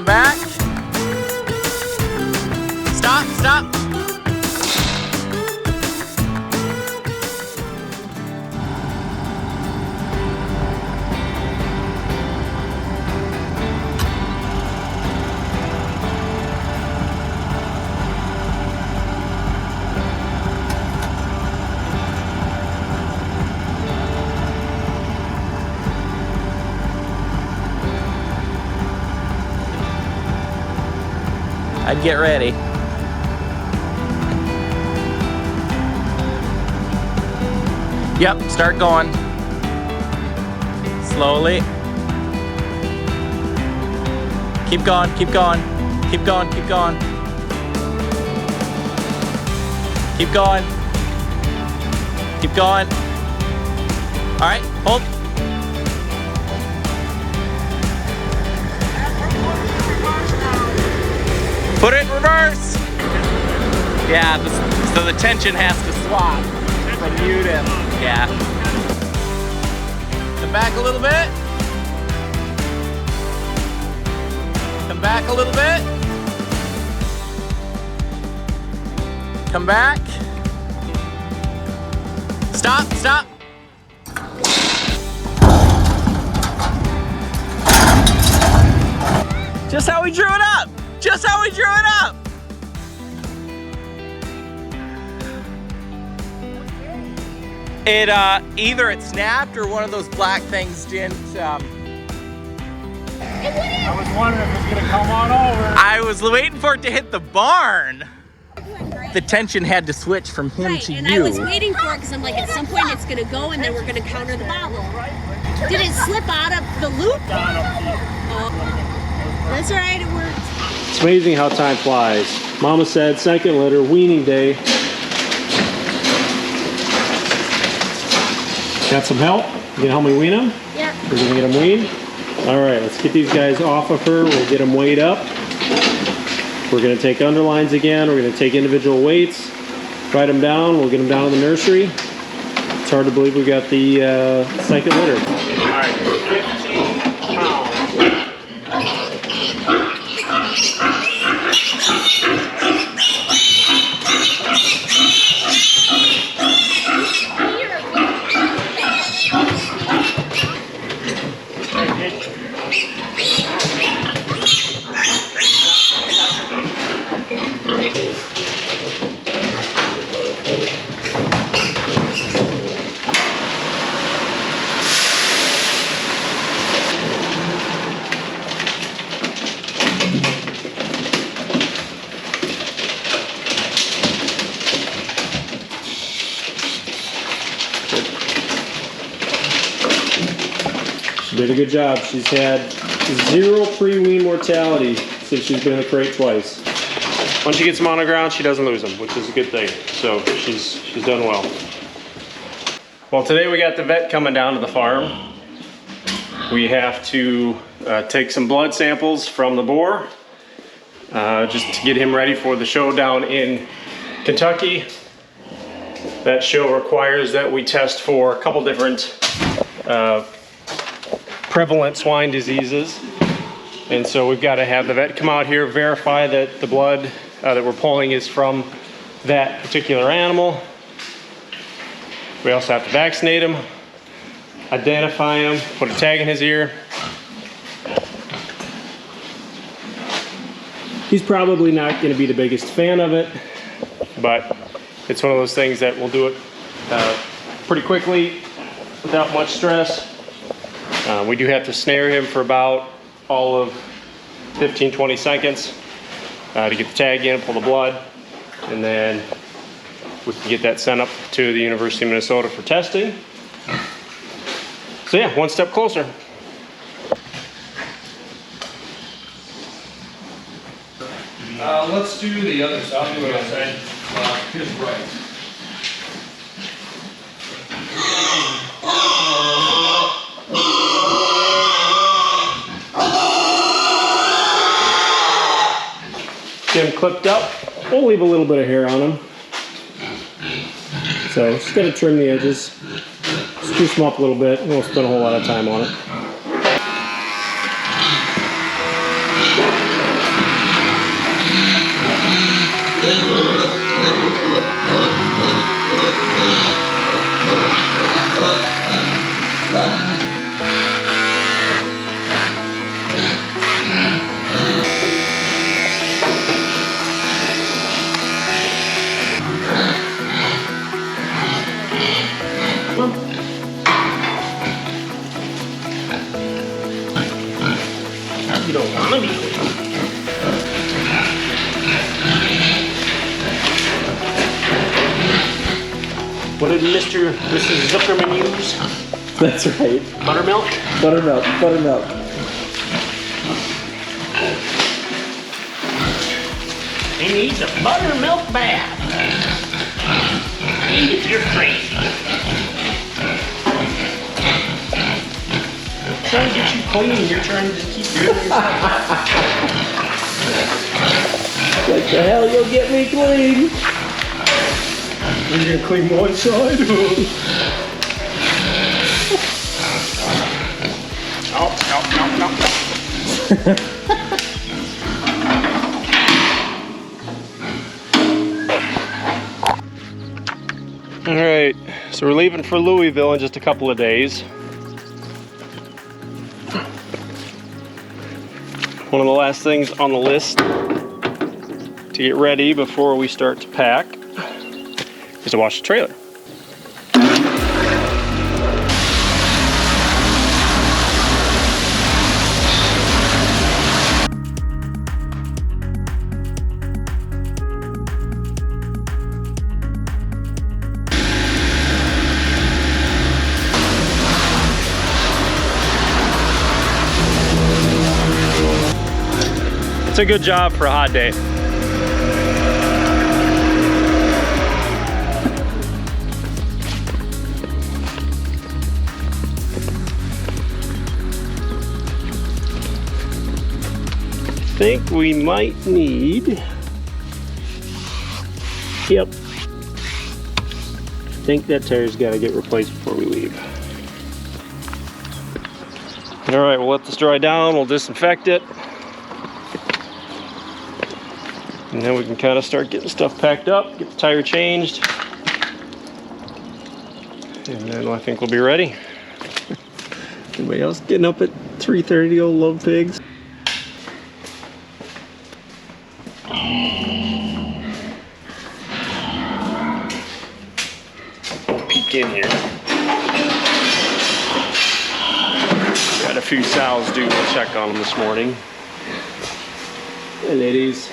back. Stop, stop. I'd get ready. Yep, start going. Slowly. Keep going, keep going. Keep going, keep going. Keep going. Keep going. All right, hold. Put it in reverse. Yeah, so the tension has to swap from you to, yeah. Come back a little bit. Come back a little bit. Come back. Stop, stop. Just how we drew it up. Just how we drew it up. It either it snapped or one of those black things didn't. I was wondering if it was gonna come on over. I was waiting for it to hit the barn. The tension had to switch from him to and you. I was waiting for it because I'm like, at some point it's gonna go and then we're gonna counter the bobble. Did it slip out of the loop? Oh. That's all right, it worked. It's amazing how time flies. Mama said second litter, weaning day. Got some help? You gonna help me wean them? Yeah. We're gonna get them weaned? All right, let's get these guys off of her. We'll get them weighed up. We're gonna take underlines again. We're gonna take individual weights, write them down. We'll get them down to the nursery. It's hard to believe we got the second litter. All right, 15 pounds. She did a good job. She's had 0 pre-wean mortality since she's been in the crate twice. Once she gets them on the ground, she doesn't lose them, which is a good thing. So she's done well. Well, today we got the vet coming down to the farm. We have to take some blood samples from the boar just to get him ready for the show down in Kentucky. That show requires that we test for a couple different prevalent swine diseases. And so we've got to have the vet come out here, verify that the blood that we're pulling is from that particular animal. We also have to vaccinate him, identify him, put a tag in his ear. He's probably not going to be the biggest fan of it, but it's one of those things that we'll do it pretty quickly without much stress. We do have to snare him for about all of 15-20 seconds to get the tag in, pull the blood, and then we can get that sent up to the University of Minnesota for testing. So yeah, one step closer. Let's do the other side. I'll do it outside. His right. Get him clipped up. We'll leave a little bit of hair on him. So just gotta trim the edges. Spruce them up a little bit. We won't spend a whole lot of time on it. them? You don't want to be clean. What did Mrs. Zuckerman use? That's right. Buttermilk? Buttermilk, buttermilk. He needs a buttermilk bath. Eat it, you're crazy. I'm trying to get you clean, you're trying to just keep doing yourself. Like the hell you'll get me clean. You're gonna clean one side. Oh, no. All right, so we're leaving for Louisville in just a couple of days. One of the last things on the list to get ready before we start to pack is to wash the trailer. It's a good job for a hot day. I think we might need, yep, I think that tire's got to get replaced before we leave. All right, we'll let this dry down, we'll disinfect it, and then we can kind of start getting stuff packed up, get the tire changed, and then I think we'll be ready. Anybody else getting up at 3:30, old love pigs? Peek in here. Got a few sows due. We'll check on them this morning. Hey, ladies.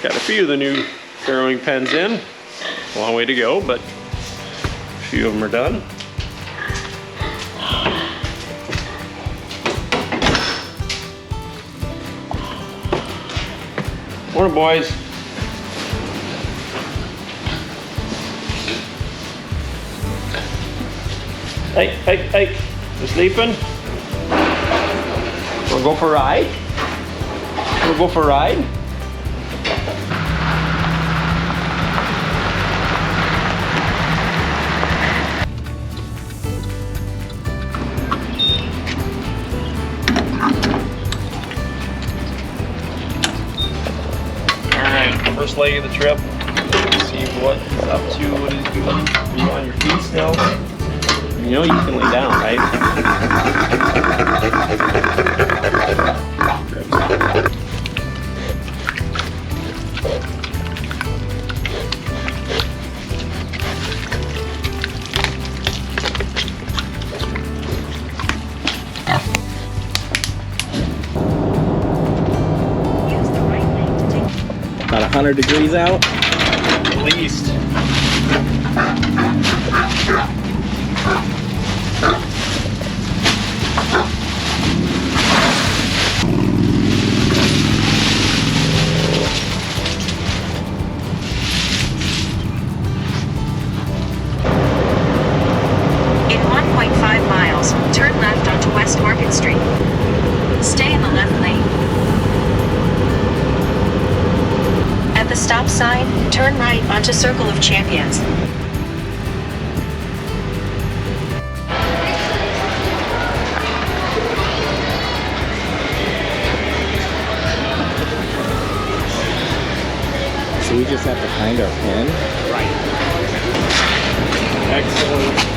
Got a few of the new farrowing pens in. Long way to go, but a few of them are done. Morning, boys. Hey, you sleeping? Wanna go for a ride? Wanna go for a ride? First leg of the trip. See what it's up to, what it's doing. Are you on your feet still? You know you can lay down, right? About 100 degrees out. At least. In 1.5 miles, turn left onto West Market Street. Stay in the left lane. At the stop sign, turn right onto Circle of Champions. So we just have to find our pin. Right. Excellent.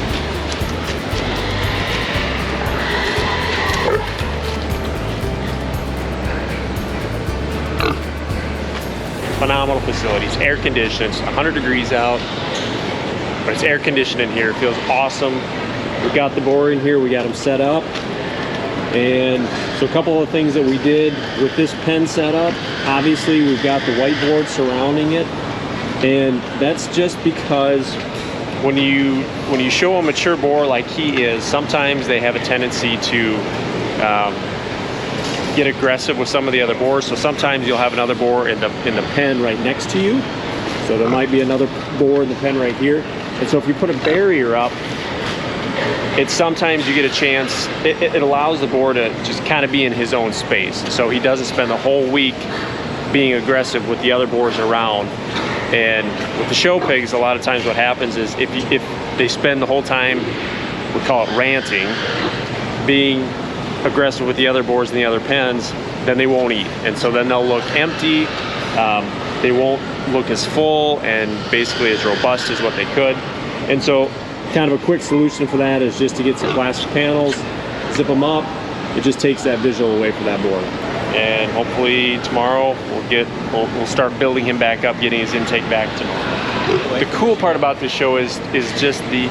phenomenal facility. It's air conditioned. It's 100 degrees out, but it's air conditioned in here. It feels awesome. We got the boar in here. We got him set up. And so a couple of things that we did with this pen setup, obviously we've got the whiteboard surrounding it, and that's just because when you show a mature boar like he is, sometimes they have a tendency to get aggressive with some of the other boars. So sometimes you'll have another boar in the pen right next to you. So there might be another boar in the pen right here. And so if you put a barrier up, it's sometimes you get a chance, it allows the boar to just kind of be in his own space. So he doesn't spend the whole week being aggressive with the other boars around. And with the show pigs, a lot of times what happens is if they spend the whole time, we call it ranting, being aggressive with the other boars in the other pens, then they won't eat. And so then they'll look empty, they won't look as full and basically as robust as what they could. And so kind of a quick solution for that is just to get some plastic panels, zip them up. It just takes that visual away from that boar. And hopefully tomorrow we'll start building him back up, getting his intake back to normal. The cool part about this show is just the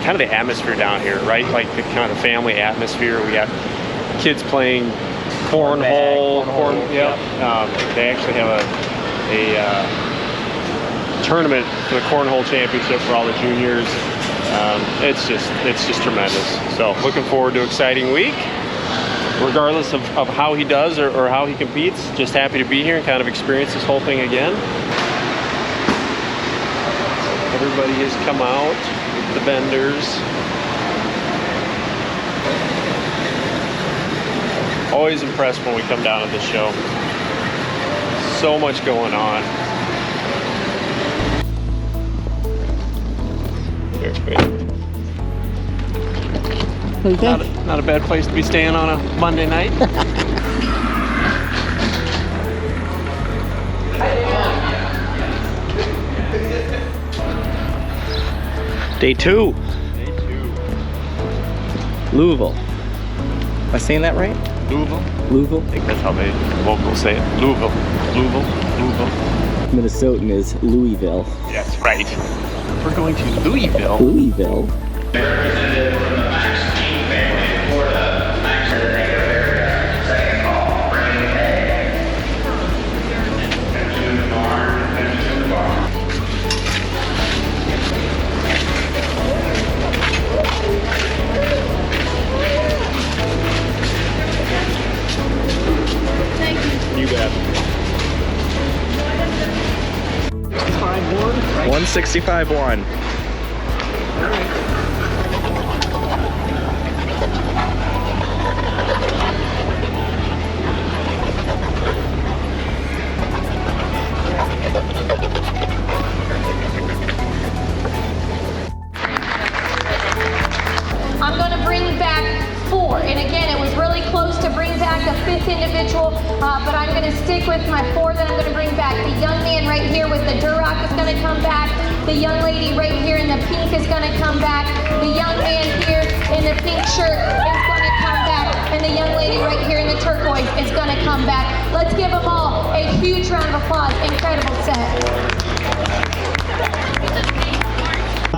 kind of the atmosphere down here, right? Like the kind of family atmosphere. We got kids playing cornhole. They actually have a tournament for the cornhole championship for all the juniors. It's just tremendous. So looking forward to an exciting week. Regardless of how he does or how he competes, just happy to be here and kind of experience this whole thing again. Everybody has come out, the vendors. Always impressed when we come down to this show. So much going on. Not a bad place to be staying on a Monday night. Day two. Louisville. Am I saying that right? Louisville? Louisville? I think that's how they locals say it. Louisville. Minnesotan is Louisville. That's right. We're going to Louisville. Louisville. Representative from the Max King family in Florida, Max is a second call, bringing hay. Come to the barn, come to the barn. You bet. 165.1. I'm going to bring back 4. And again, it was really close to bring back a 5th individual, but I'm going to stick with my 4 that I'm going to bring back. The young man right here with the Duroc is going to come back. The young lady right here in the pink is going to come back. The young man here in the pink shirt is going to come back. And the young lady right here in the turquoise is going to come back. Let's give them all a huge round of applause. Incredible set.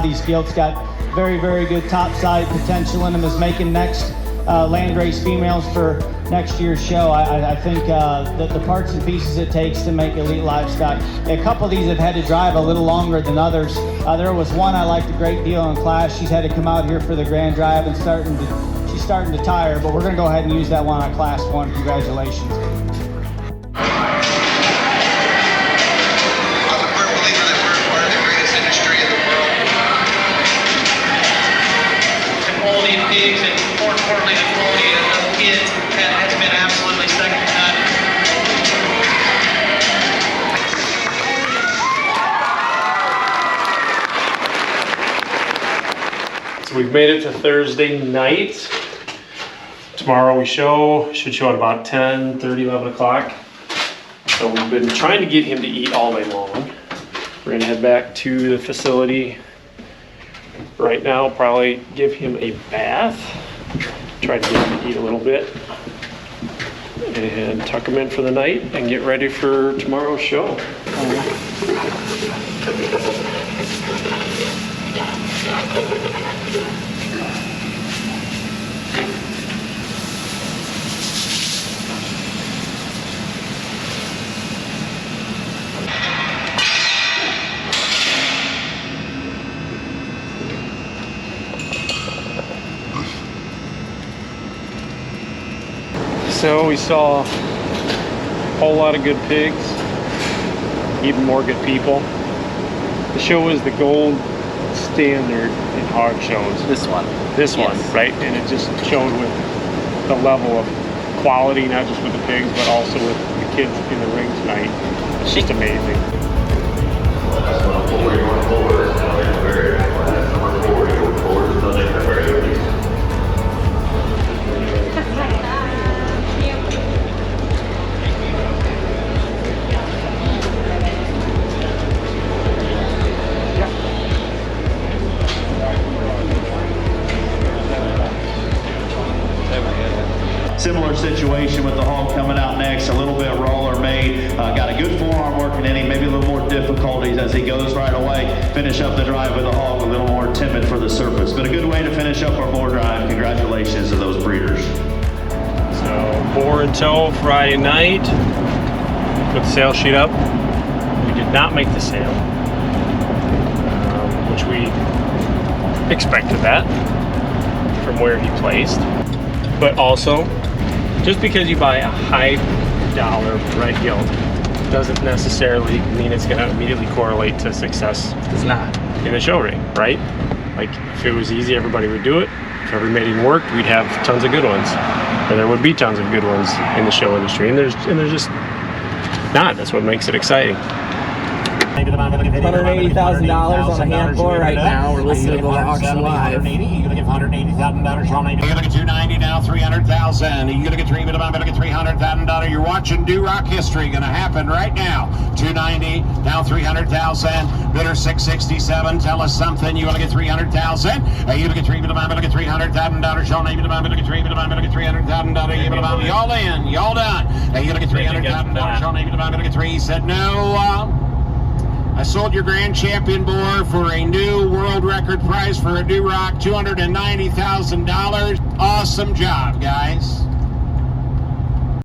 These fields got very, very good top side potential in them, is making next landrace females for next year's show. I think the parts and pieces it takes to make elite livestock. A couple of these have had to drive a little longer than others. There was one I liked a great deal in class. She's had to come out here for the grand drive and she's starting to tire, but we're going to go ahead and use that one on class 1. Congratulations. Pigs and more importantly the quality of those kids has been absolutely second to none. So we've made it to Thursday night. Tomorrow we should show at about 10:30, 11 o'clock. So we've been trying to get him to eat all day long. We're gonna head back to the facility right now, probably give him a bath, try to get him to eat a little bit. and tuck them in for the night and get ready for tomorrow's show. So we saw a whole lot of good pigs, even more good people. The show was the gold standard in hog shows. This one. This one, right? And it just showed with the level of quality, not just with the pigs, but also with the kids in the ring tonight. It's just amazing. Similar situation with the hog coming out next, a little bit roller made, got a good forearm working in him, maybe a little more difficulties as he goes right away. Finish up the drive with the hog, a little more timid for the surface. But a good way to finish up our boar drive. Congratulations to those breeders. So boar and tow Friday night. Put the sale sheet up. We did not make the sale, which we expected that from where he placed. But also, just because you buy a high dollar red gilt doesn't necessarily mean it's going to immediately correlate to success. It's not. In the show ring, right? Like, if it was easy, everybody would do it. If every mating worked, we'd have tons of good ones. And there would be tons of good ones in the show industry. And there's just not. That's what makes it exciting. $180,000 on a hand boar right now. We're listening to the auction live. You're gonna get $180,000. You're gonna get $290 now, $300,000. You're gonna get $300,000. You're watching Do Rock history gonna happen right now. $290 now, $300,000. Bidder $667. Tell us something. You're gonna get $300,000. You're gonna get $300,000. Y'all name it. You're gonna get $300,000. Y'all in. Y'all done. You're gonna get $300,000. Y'all name it. You're gonna get $300,000. He said no. I sold your grand champion boar for a new world record price for a Do Rock, $290,000. Awesome job, guys.